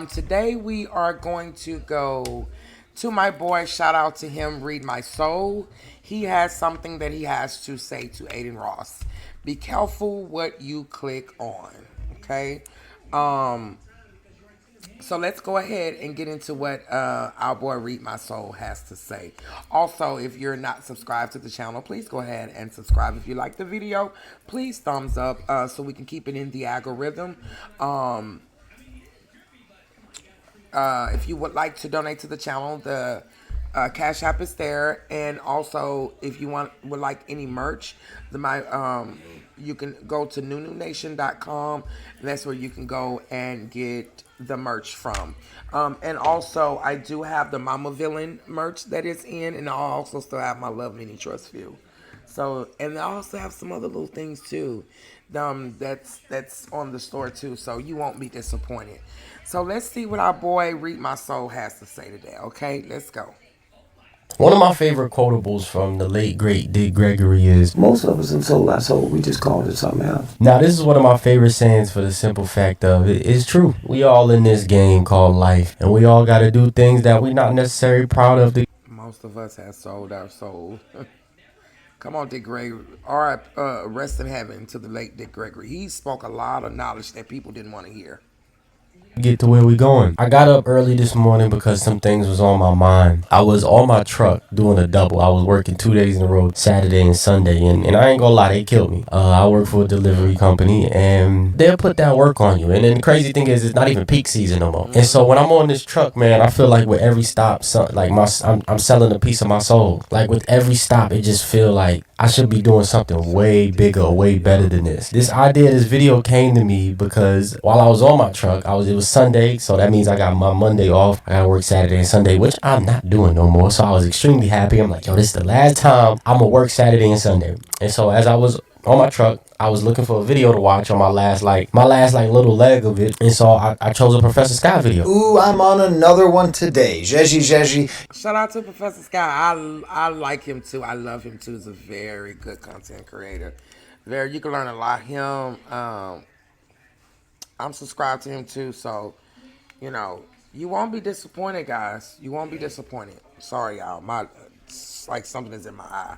Today we are going to go to my boy. Shout out to him, Read My Soul. He has something that he has to say to Adinross. Be careful what you click on. Okay. So let's go ahead and get into what our boy Read My Soul has to say. Also, if you're not subscribed to the channel, please go ahead and subscribe. If you like the video, please thumbs up so we can keep it in the algorithm. If you would like to donate to the channel, the Cash App is there, and also if you would like any merch, you can go to nununation.com, and that's where you can go and get the merch from. And also I do have the Mama Villain merch that is in, and I also still have my Love Mini Trust View. So, and I also have some other little things too, that's on the store too. So you won't be disappointed. So let's see what our boy Read My Soul has to say today. Okay, let's go. One of my favorite quotables from the late great Dick Gregory is, most of us until I sold, we just called it something else. Now this is one of my favorite sayings for the simple fact of it's true. We all in this game called life, and we all got to do things that we're not necessarily proud of. Most of us have sold our soul. Come on, Dick Gregory. All right, rest in heaven to the late Dick Gregory. He spoke a lot of knowledge that people didn't want to hear. Get to where we going. I got up early this morning because some things was on my mind. I was on my truck doing a double. I was working 2 days in a row, Saturday and Sunday, and I ain't gonna lie, they killed me. I work for a delivery company, and they'll put that work on you. And then the crazy thing is, it's not even peak season no more. And so when I'm on this truck, man, I feel like with every stop, I'm selling a piece of my soul. Like with every stop, it just feel like I should be doing something way bigger, way better than this. This idea, this video came to me because while I was on my truck, it was Sunday, so that means I got my Monday off. I gotta work Saturday and Sunday, which I'm not doing no more. So I was extremely happy. I'm like, yo, this is the last time I'm gonna work Saturday and Sunday. And so as I was on my truck, I was looking for a video to watch on my last little leg of it. And so I chose a Professor Sky video. Ooh, I'm on another one today. Jeji. Shout out to Professor Sky. I like him too. I love him too. He's a very good content creator. You can learn a lot from him. I'm subscribed to him too, so you won't be disappointed, guys. You won't be disappointed. Sorry, y'all. It's like something is in my eye.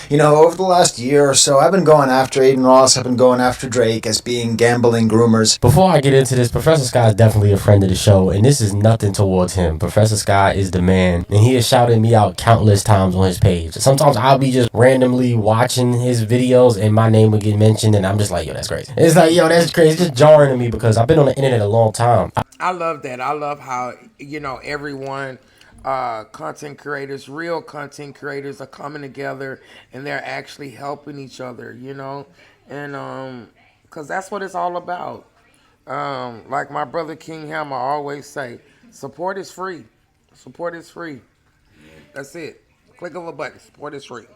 You know, over the last year or so, I've been going after Adinross, I've been going after Drake as being gambling groomers. Before I get into this, Professor Sky is definitely a friend of the show, and this is nothing towards him. Professor Sky is the man, and he has shouted me out countless times on his page. Sometimes I'll be just randomly watching his videos, and my name will get mentioned, and I'm just like, yo, that's crazy. It's like, yo, that's crazy. It's just jarring to me because I've been on the internet a long time. I love that. I love how, everyone... content creators, real content creators are coming together and they're actually helping each other, and because that's what it's all about. Like my brother King Hammer always say, support is free. Support is free. That's it. Click of a button. Support is free.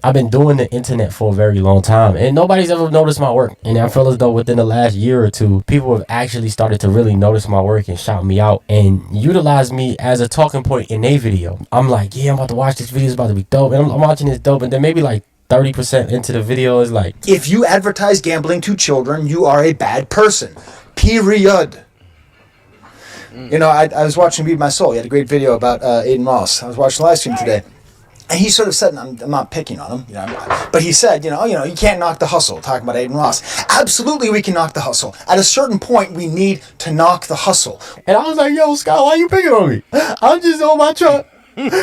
I've been doing the internet for a very long time, and nobody's ever noticed my work. And I feel as though within the last year or two, people have actually started to really notice my work and shout me out and utilize me as a talking point in a video. I'm like, yeah, I'm about to watch this video. It's about to be dope. And I'm watching this dope. And then maybe like 30% into the video is like, if you advertise gambling to children, you are a bad person. Period. You know, I was watching Read My Soul. He had a great video about Adinross. I was watching the live stream today. And he sort of said, and I'm not picking on him, but he said, you can't knock the hustle, talking about Adinross. Absolutely, we can knock the hustle. At a certain point, we need to knock the hustle. And I was like, yo, Scott, why you picking on me? I'm just on my truck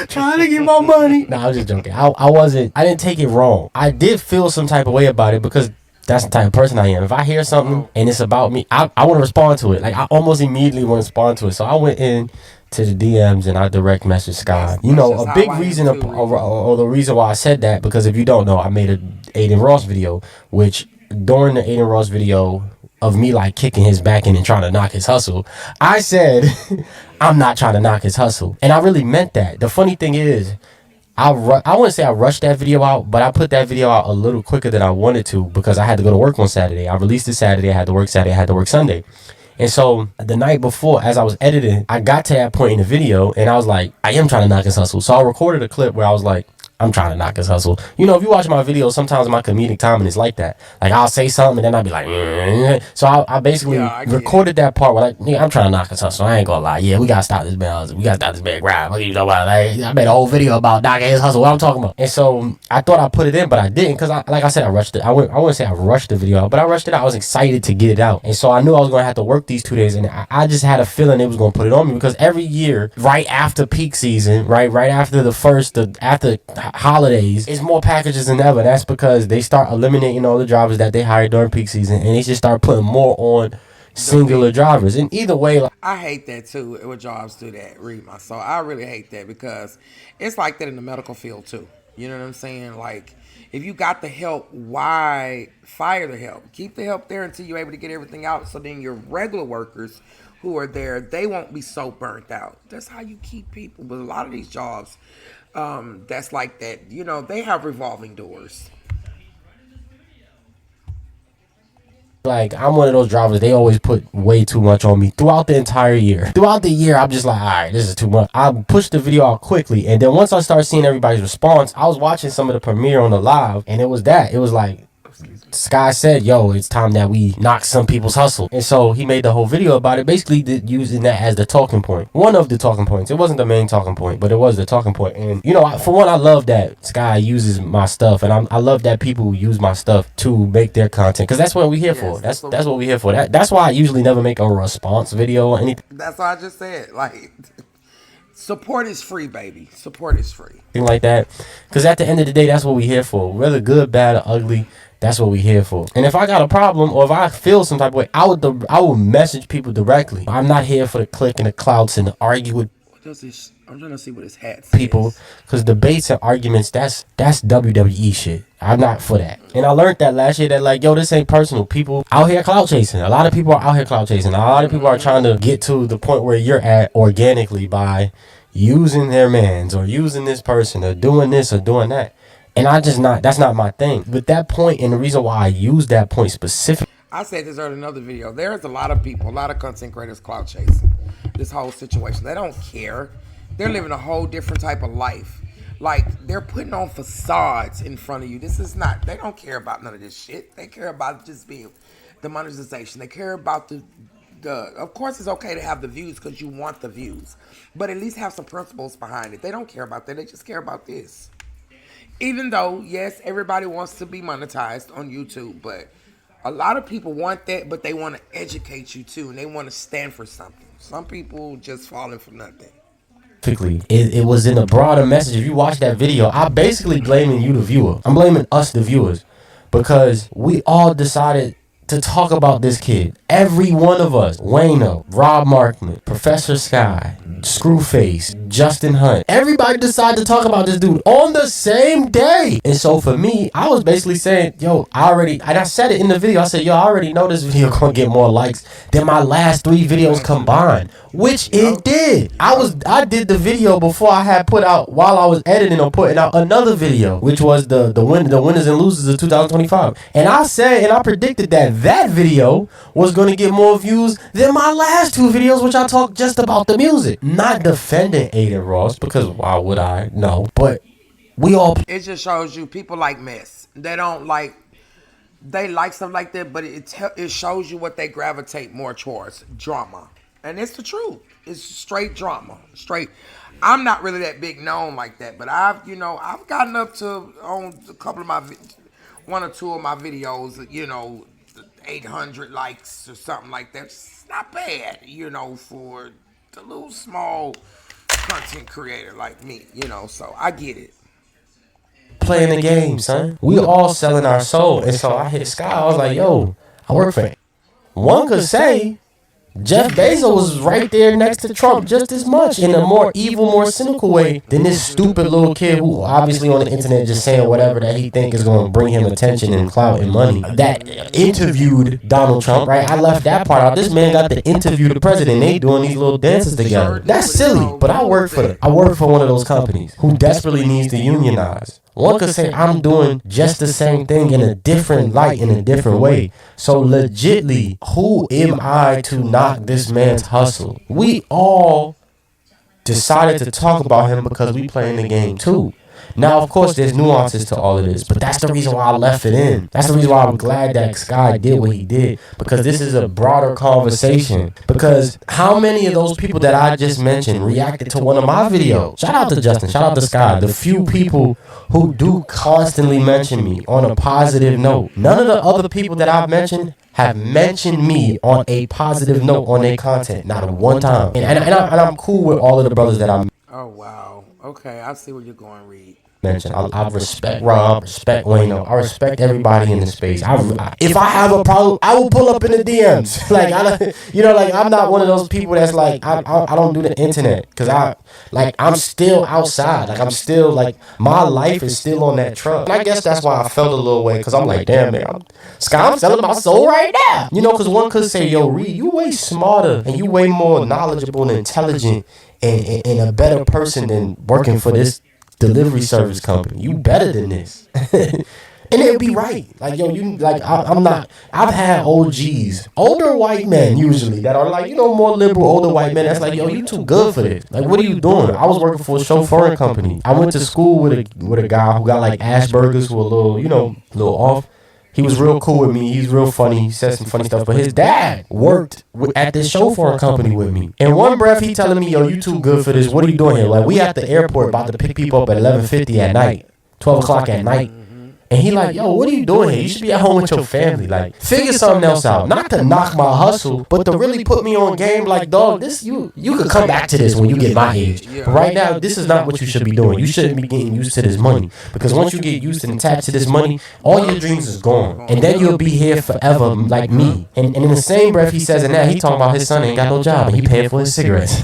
trying to get my money. No, I was just joking. I didn't take it wrong. I did feel some type of way about it because that's the type of person I am. If I hear something and it's about me, I want to respond to it. Like, I almost immediately want to respond to it. So I went in to the DMs and I direct message Sky. A big reason or the reason why I said that, because if you don't know, I made a Adinross video, which during the Adinross video of me like kicking his back in and trying to knock his hustle, I said, I'm not trying to knock his hustle. And I really meant that. The funny thing is, I wouldn't say I rushed that video out, but I put that video out a little quicker than I wanted to because I had to go to work on Saturday. I released it Saturday, I had to work Saturday, I had to work Sunday. And so the night before, as I was editing, I got to that point in the video and I was like, I am trying to knock his hustle. So I recorded a clip where I was like, I'm trying to knock his hustle. You know, if you watch my videos, sometimes my comedic timing is like that. Like, I'll say something and then I'll be like, so I basically recorded that part where, like, nigga, I'm trying to knock his hustle. I ain't gonna lie. Yeah, we gotta stop this man hustle. We gotta stop this man grind. What you know about? Like, I made a whole video about knocking his hustle. What I'm talking about. And so I thought I put it in, but I didn't, because like I said, I rushed it. I wouldn't say I rushed the video out, but I rushed it out. I was excited to get it out. And so I knew I was gonna have to work these 2 days, and I just had a feeling it was gonna put it on me, because every year, right after peak season, right after after holidays, it's more packages than ever. That's because they start eliminating all the drivers that they hired during peak season, and they just start putting more on singular drivers. And either way, like, I hate that too when jobs do that. Read my soul. I really hate that, because it's like that in the medical field too. You know what I'm saying? Like, if you got the help, why fire the help? Keep the help there until you're able to get everything out, so then your regular workers who are there, they won't be so burnt out. That's how you keep people. But a lot of these jobs, that's like that. You know, they have revolving doors. like, I'm one of those drivers, they always put way too much on me throughout the entire year. Throughout the year, I'm just like, all right, this is too much. I push the video out quickly, and then once I start seeing everybody's response, I was watching some of the premiere on the live, and it was like, Sky said, yo, it's time that we knock some people's hustle. And so he made the whole video about it, basically using that as the talking point. One of the talking points. It wasn't the main talking point, but it was the talking point. And, you know, for one, I love that Sky uses my stuff, and I love that people use my stuff to make their content, because that's what we're here for. That's what we're here for. That's why I usually never make a response video or anything. That's what I just said. Like, support is free, baby. Support is free. Like that. Because at the end of the day, that's what we're here for. Whether good, bad, or ugly, that's what we're here for. And if I got a problem, or if I feel some type of way, I would message people directly. I'm not here for the click and the clouts and to argue with I'm trying to see what his hat says. People, because debates and arguments, that's WWE shit. I'm not for that. And I learned that last year, that like, yo, this ain't personal. People out here clout chasing. A lot of people are out here clout chasing. A lot of people are trying to get to the point where you're at organically by using their mans, or using this person, or doing this or doing that. And that's not my thing. But that point, and the reason why I use that point specifically, I said this earlier in another video. There's a lot of people, a lot of content creators clout chasing this whole situation. They don't care. They're living a whole different type of life. Like, they're putting on facades in front of you. They don't care about none of this shit. They care about just being the monetization. They care about of course it's okay to have the views because you want the views. But at least have some principles behind it. They don't care about that. They just care about this. Even though, yes, everybody wants to be monetized on YouTube, but a lot of people want that, but they want to educate you too, and they want to stand for something. Some people just falling for nothing. It was in a broader message. If you watch that video, I'm basically blaming you, the viewer. I'm blaming us, the viewers, because we all decided to talk about this kid. Every one of us, Wayno, Rob Markman, Professor Sky, Screwface, Justin Hunt, everybody decided to talk about this dude on the same day. And so for me, I was basically saying, yo, and I said it in the video, I said, yo, I already know this video gonna get more likes than my last 3 videos combined, which it did. I did the video before I had put out, while I was editing or putting out another video, which was the winners and losers of 2025. And I said, and I predicted that video was going to get more views than my last 2 videos, which I talked just about the music. Not defending Adinross, because why would I? No. But it just shows you people like mess. They like stuff like that, but it shows you what they gravitate more towards: drama. And it's the truth. It's straight drama. I'm not really that big known like that, but I've gotten up to on a couple of my 1 or 2 of my videos, 800 likes or something like that. It's not bad, for the little small content creator like me, so I get it. Playing the game, son. We all selling our soul. And so I hit Sky. I was like, yo, I work for it. One could say Jeff Bezos was right there next to Trump just as much, in a more evil, more cynical way than this stupid little kid who obviously on the internet just saying whatever that he think is going to bring him attention and clout and money, that interviewed Donald Trump, right? I left that part out. This man got to interview the president. They doing these little dances together. That's silly, but I work for one of those companies who desperately needs to unionize. One could say I'm doing just the same thing in a different light, in a different way. So legitly, who am I to knock this man's hustle? We all decided to talk about him because we playing the game too. Now, of course, there's nuances to all of this, but that's the reason why I left it in. That's the reason why I'm glad that Sky did what he did, because this is a broader conversation. Because how many of those people that I just mentioned reacted to one of my videos? Shout out to Justin, shout out to Sky, the few people who do constantly mention me on a positive note. None of the other people that I've mentioned have mentioned me on a positive note on their content, not one time. And I'm cool with all of the brothers that I Oh wow. Okay, I see where you're going, Reed. mentioned. I respect Rob, respect Wayno, I respect everybody in the space. If I have a problem, I will pull up in the DMs. Like I'm not one of those people that's like I don't do the internet, because I'm still outside. Like I'm still my life is still on that truck. And I guess that's why I felt a little way, because I'm like, damn man, I'm selling my soul right now. Because one could say, yo, Reed, you way smarter and you way more knowledgeable and intelligent and a better person than working for this delivery service company. You better than this. And they'll be right. Like, yo, I'm not. I've had OGs, older white men usually, that are like, more liberal, older white men. That's like, yo, you too good for this. Like, what are you doing? I was working for a chauffeuring company. I went to school with a guy who got like Asperger's, who a little off. He was real cool with me. He's real funny. He said some funny stuff. But his dad worked at this chauffeuring company with me. In one breath, he telling me, yo, you too good for this. What are you doing here? Like, we at the airport about to pick people up at 11:50 at night, 12 o'clock at night. And he like, yo, what are you doing here? You should be at home with your family. Like, figure something else out. Not to knock my hustle, but to really put me on game. Like, dog, this you could come back to this when you get my age. But right now, this is not what you should be doing. You shouldn't be getting used to this money. Because once you get used and attached to this money, all your dreams is gone. And then you'll be here forever like me. And in the same breath he says, and now he talking about his son ain't got no job and he paying for his cigarettes.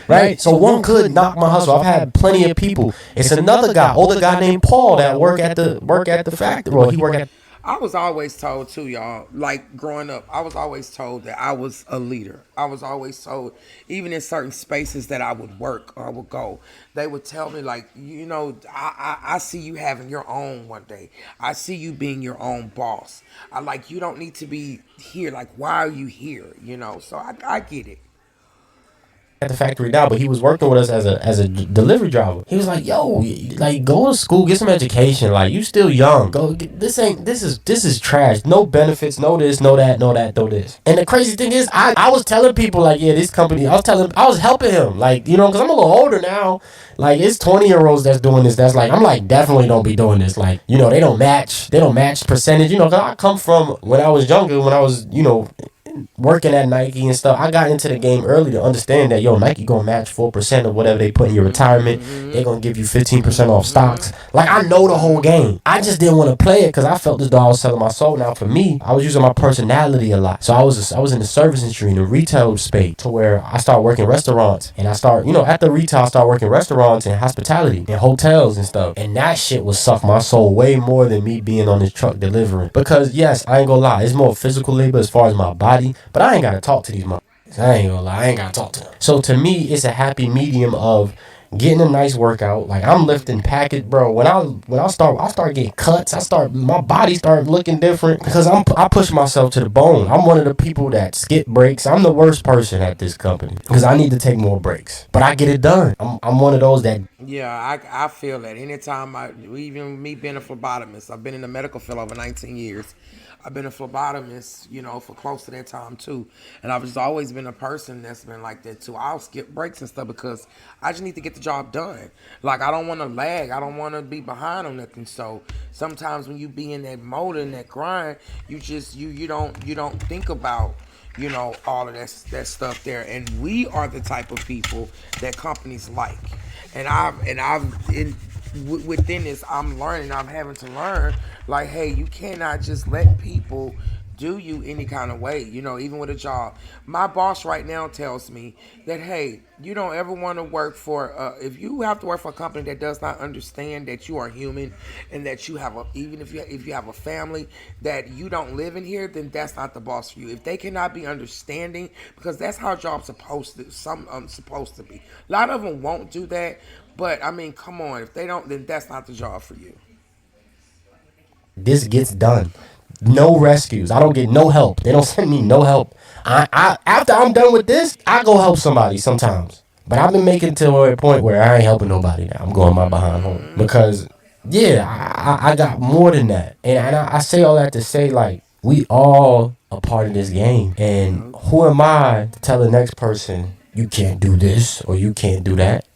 Right? So one could knock my hustle. I've had plenty of people. It's another guy, older guy named Paul, that work at the factory. Well, he work at. I was always told too, y'all, like growing up, I was always told that I was a leader. I was always told, even in certain spaces that I would work or I would go, they would tell me like, I see you having your own one day. I see you being your own boss. You don't need to be here. Like, why are you here? So I get it. At the factory now, but he was working with us as a delivery driver. He was like, yo, like, go to school, get some education. Like, you still young. This is trash. No benefits, no this, no that, no this. And the crazy thing is, I was telling people like, yeah, this company, I was helping him. Like, because I'm a little older now. Like, it's 20-year-olds that's doing this. That's like, I'm like, definitely don't be doing this. Like, they don't match percentage. Cause I come from when I was younger, when I was, working at Nike and stuff. I got into the game early to understand that, Nike gonna match 4% of whatever they put in your retirement. They're gonna give you 15% off stocks. Like, I know the whole game. I just didn't want to play it because I felt as though I was selling my soul. Now for me, I was using my personality a lot. So I was in the service industry, in the retail space, to where I started working restaurants, and I start, at the retail, I started working restaurants and hospitality and hotels and stuff. And that shit was suck my soul way more than me being on this truck delivering. Because yes, I ain't gonna lie, it's more physical labor as far as my body. But I ain't gotta talk to these motherfuckers. I ain't gonna lie, I ain't gotta talk to them. So to me, it's a happy medium of getting a nice workout. Like, I'm lifting package, bro. When I start getting cuts. My body start looking different because I push myself to the bone. I'm one of the people that skip breaks. I'm the worst person at this company because I need to take more breaks. But I get it done. I'm one of those that. Yeah, I feel that. Anytime even me being a phlebotomist, I've been in the medical field over 19 years. I've been a phlebotomist, for close to that time too. And I've just always been a person that's been like that too. I'll skip breaks and stuff because I just need to get the job done. Like, I don't want to lag. I don't want to be behind on nothing. So sometimes when you be in that mode and that grind, you just, you don't think about, all of that stuff there. And we are the type of people that companies like. Within this, I'm having to learn, like, hey, you cannot just let people do you any kind of way, even with a job. My boss right now tells me that, hey, you don't ever want to work for, if you have to work for a company that does not understand that you are human and that you have even if you have a family, that you don't live in here, then that's not the boss for you. If they cannot be understanding, because that's how jobs supposed to be. A lot of them won't do that. But, I mean, come on. If they don't, then that's not the job for you. This gets done. No rescues. I don't get no help. They don't send me no help. I after I'm done with this, I go help somebody sometimes. But I've been making to a point where I ain't helping nobody now. I'm going my behind home. Because, yeah, I got more than that. And I say all that to say, like, we all a part of this game. And who am I to tell the next person, you can't do this or you can't do that?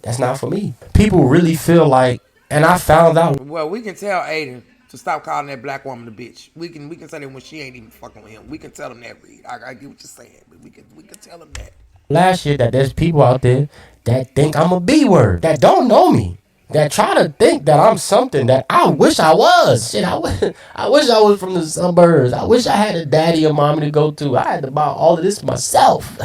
That's not for me. People really feel like, and I found out. Well, we can tell Aiden to stop calling that black woman a bitch. We can say that when she ain't even fucking with him. We can tell him that, Reed. I get what you're saying, but we can tell him that. Last year that there's people out there that think I'm a B word, that don't know me, that try to think that I'm something that I wish I was. Shit, I wish I was from the suburbs. I wish I had a daddy or mommy to go to. I had to buy all of this myself.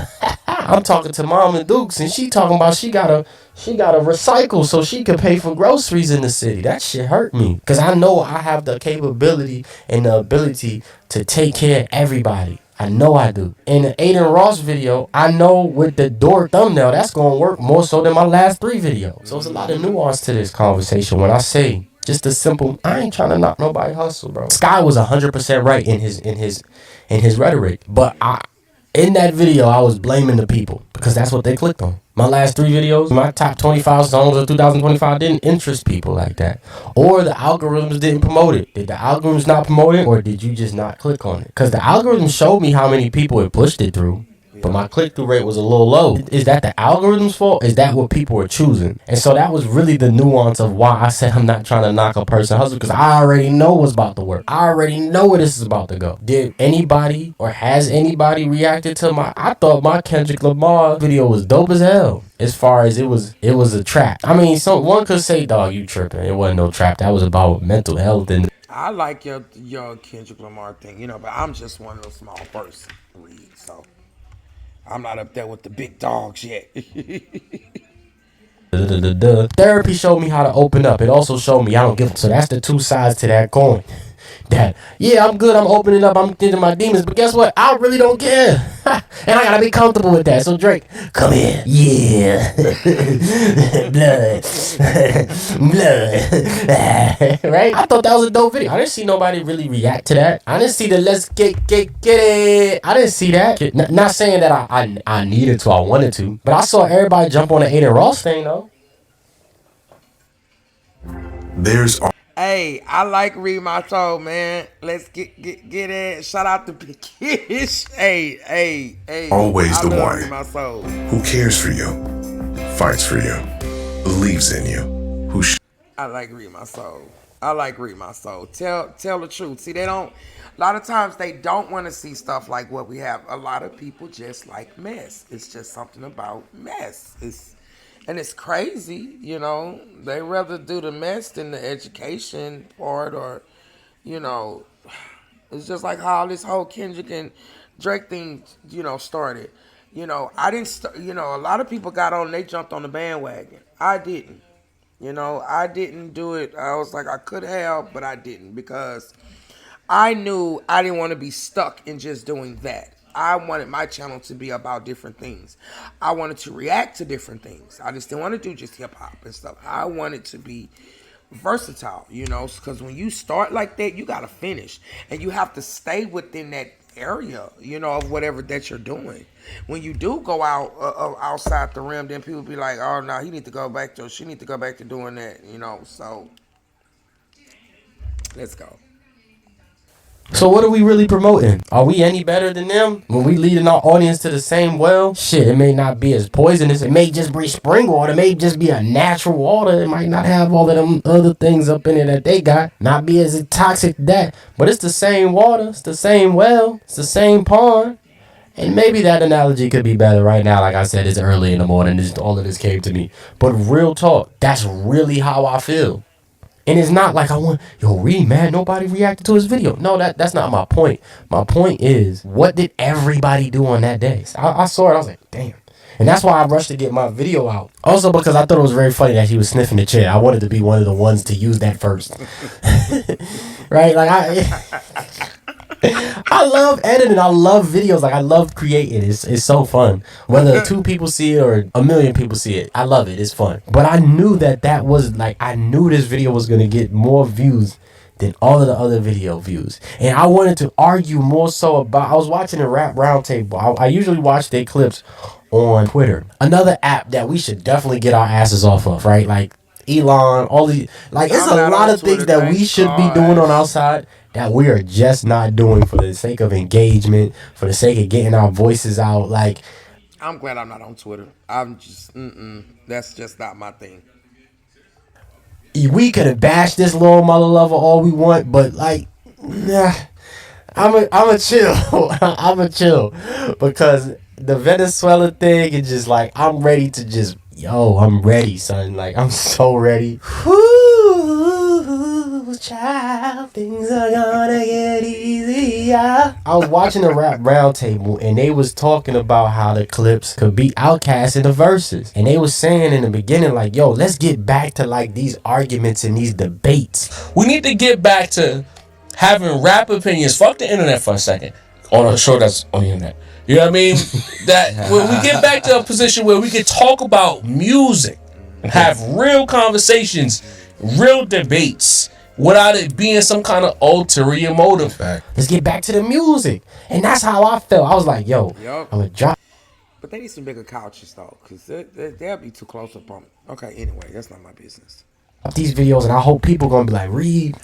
I'm talking to Mom and Dukes, and she talking about she gotta recycle so she can pay for groceries in the city. That shit hurt me, because I know I have the capability and the ability to take care of everybody. I know I do. In the Adinross video, I know with the door thumbnail, that's going to work more so than my last 3 videos. So it's a lot of nuance to this conversation when I say just a simple, I ain't trying to knock nobody hustle, bro. Sky was 100% right in his rhetoric, but in that video, I was blaming the people because that's what they clicked on. My last 3 videos, my top 25 songs of 2025 didn't interest people like that. Or the algorithms didn't promote it. Did the algorithms not promote it, or did you just not click on it? Because the algorithm showed me how many people it pushed it through, but my click-through rate was a little low. Is that the algorithm's fault? Is that what people were choosing? And so that was really the nuance of why I said I'm not trying to knock a person hustle, because I already know what's about to work. I already know where this is about to go. Did anybody or has anybody reacted to I thought my Kendrick Lamar video was dope as hell. As far as it was a trap. I mean, one could say, dog, you tripping. It wasn't no trap. That was about mental health. And I like your Kendrick Lamar thing, but I'm just one of those small person, Reed, so I'm not up there with the big dogs yet. Therapy showed me how to open up. It also showed me I don't give. So that's the 2 sides to that coin. That, yeah, I'm good, I'm opening up, I'm getting my demons, but guess what? I really don't care. And I gotta be comfortable with that. So Drake, come here. Yeah. Blood. Blood. Right? I thought that was a dope video. I didn't see nobody really react to that. I didn't see the let's get it. I didn't see that. Not saying that I needed to, I wanted to, but I saw everybody jump on the Adinross thing though. Hey, I like Read My Soul, man. Let's get it. Shout out to Big Kish. Hey. Always the Read My one Soul. who cares for you, fights for you, believes in you, I like Read My Soul. I like Read My Soul. Tell the truth. See, a lot of times they don't want to see stuff like what we have. A lot of people just like mess. It's just something about mess. And it's crazy, They rather do the mess than the education part, or, it's just like how this whole Kendrick and Drake thing, started. I didn't, a lot of people got on, they jumped on the bandwagon. I didn't. I didn't do it. I was like, I could have, but I didn't, because I knew I didn't want to be stuck in just doing that. I wanted my channel to be about different things. I wanted to react to different things. I just didn't want to do just hip hop and stuff. I wanted to be versatile, because when you start like that, you got to finish. And you have to stay within that area, of whatever that you're doing. When you do go out outside the rim, then people be like, oh, no, she need to go back to doing that, So, let's go. So what are we really promoting? Are we any better than them? When we leading our audience to the same well? Shit, it may not be as poisonous. It may just be spring water. It may just be a natural water. It might not have all of them other things up in it that they got. Not be as toxic as that. But it's the same water. It's the same well. It's the same pond. And maybe that analogy could be better right now. Like I said, it's early in the morning. All of this came to me. But real talk, that's really how I feel. And it's not like Reed, man, nobody reacted to his video. No, that's not my point. My point is, what did everybody do on that day? I saw it, I was like, damn. And that's why I rushed to get my video out. Also because I thought it was very funny that he was sniffing the chair. I wanted to be one of the ones to use that first. Right? Like, I love editing. I love videos. Like, I love creating. It's so fun. Whether 2 people see it or 1 million people see it, I love it. It's fun. But I knew that was like, I knew this video was going to get more views than all of the other video views. And I wanted to argue more so about, I was watching a rap roundtable. I usually watch their clips on Twitter. Another app that we should definitely get our asses off of, right? Like Elon, all these, like it's I'm a not lot on of things Twitter, that we thank should be doing on our gosh. side that we are just not doing for the sake of engagement, for the sake of getting our voices out. Like, I'm glad I'm not on Twitter. I'm just, that's just not my thing. we could have bashed this little mother lover all we want, but like, nah, I'm a chill. I'm a chill because the Venezuela thing is just like I'm ready to just I'm ready, son. Like I'm so ready. Ooh, child, things are gonna get easier. I was watching the rap roundtable and they was talking about how the Clips could beat Outkast in the verses, and they was saying in the beginning like, yo, let's get back to like these arguments and these debates. We need to get back to having rap opinions. Fuck the internet for a second. On a show that's on the internet. You know what I mean? That when we get back to a position where we can talk about music and have real conversations, real debates, without it being some kind of ulterior motive. Let's get back to the music. And that's how I felt. I was like, yo, Yup. I'm gonna drop But they need some bigger couches, though, because they'll be too close up on me. Okay, anyway, that's not my business. these videos and I hope people gonna be like, Reed,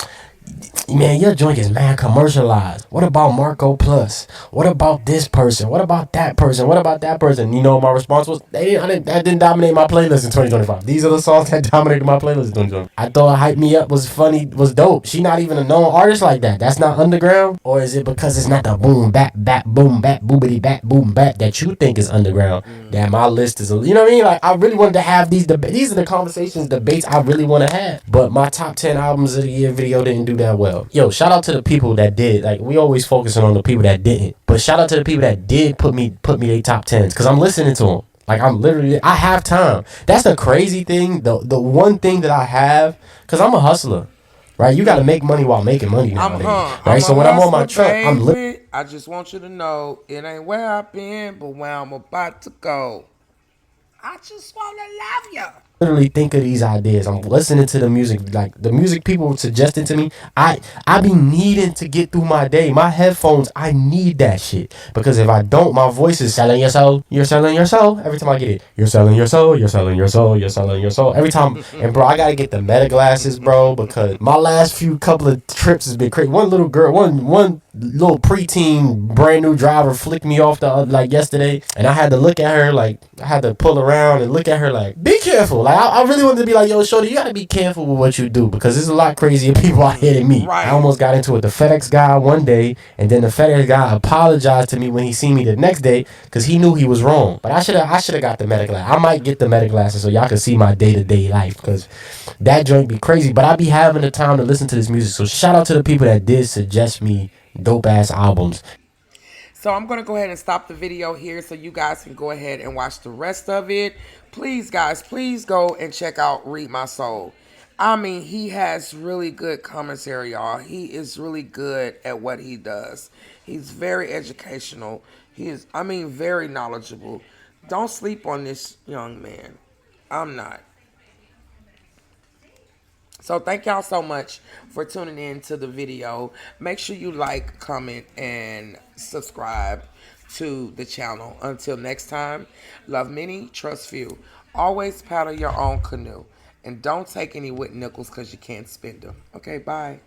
man, your joint is mad commercialized. What about Marco Plus? What about this person? What about that person? What about that person? You know, my response was, that didn't dominate my playlist in 2025. These are the songs that dominated my playlist in 2025. I thought Hype Me Up was funny, was dope. She not even a known artist like that. That's not underground? Or is it because it's not the boom, bap, bap, boom, bap, boobity, bap, boom, bap that you think is underground? That my list is, you know what I mean? Like, I really wanted to have these debates. These are the conversations, debates I really want to have. But my top 10 albums of the year video didn't do that well. Yo, shout out to the people that did. Like, we always focusing on the people that didn't. But shout out to the people that did put me their top 10s. Because I'm listening to them. Like, I have time. That's the crazy thing. The one thing that I have, because I'm a hustler. Right? You got to make money while making money nowadays. Right? So when I'm on my truck, I'm I just want you to know it ain't where I've been, but where I'm about to go. I just want to love you. literally think of these ideas. I'm listening to the music, like the music people suggesting to me. I be needing to get through my day. My headphones, I need that shit, because if I don't, my voice is selling your soul. You're selling your soul. Every time I get it, you're selling your soul. You're selling your soul. You're selling your soul. Every time. And bro, I gotta get the meta glasses, bro, because my last few couple of trips has been crazy. One little girl, one little preteen brand new driver flicked me off like yesterday, and I had to look at her, like I had to pull around and look at her like, be careful. Like I really wanted to be like, yo, shorty, you gotta be careful with what you do, because there's a lot crazier people out here than me. Right. I almost got into it with the FedEx guy one day, and then the FedEx guy apologized to me when he seen me the next day because he knew he was wrong. But I should have got the meta glass. I might get the meta glasses so y'all can see my day-to-day life, because that joint be crazy. But I be having the time to listen to this music. So shout out to the people that did suggest me dope ass albums. So I'm going to go ahead and stop the video here so you guys can go ahead and watch the rest of it. Please, guys, please go and check out Read My Soul. I mean, he has really good commentary, y'all. He is really good at what he does. He's very educational. He is, I mean, very knowledgeable. Don't sleep on this young man. I'm not. So thank y'all so much for tuning in to the video. Make sure you like, comment, and subscribe to the channel. Until next time, love many, trust few. Always paddle your own canoe. And don't take any wet nickels because you can't spend them. Okay, bye.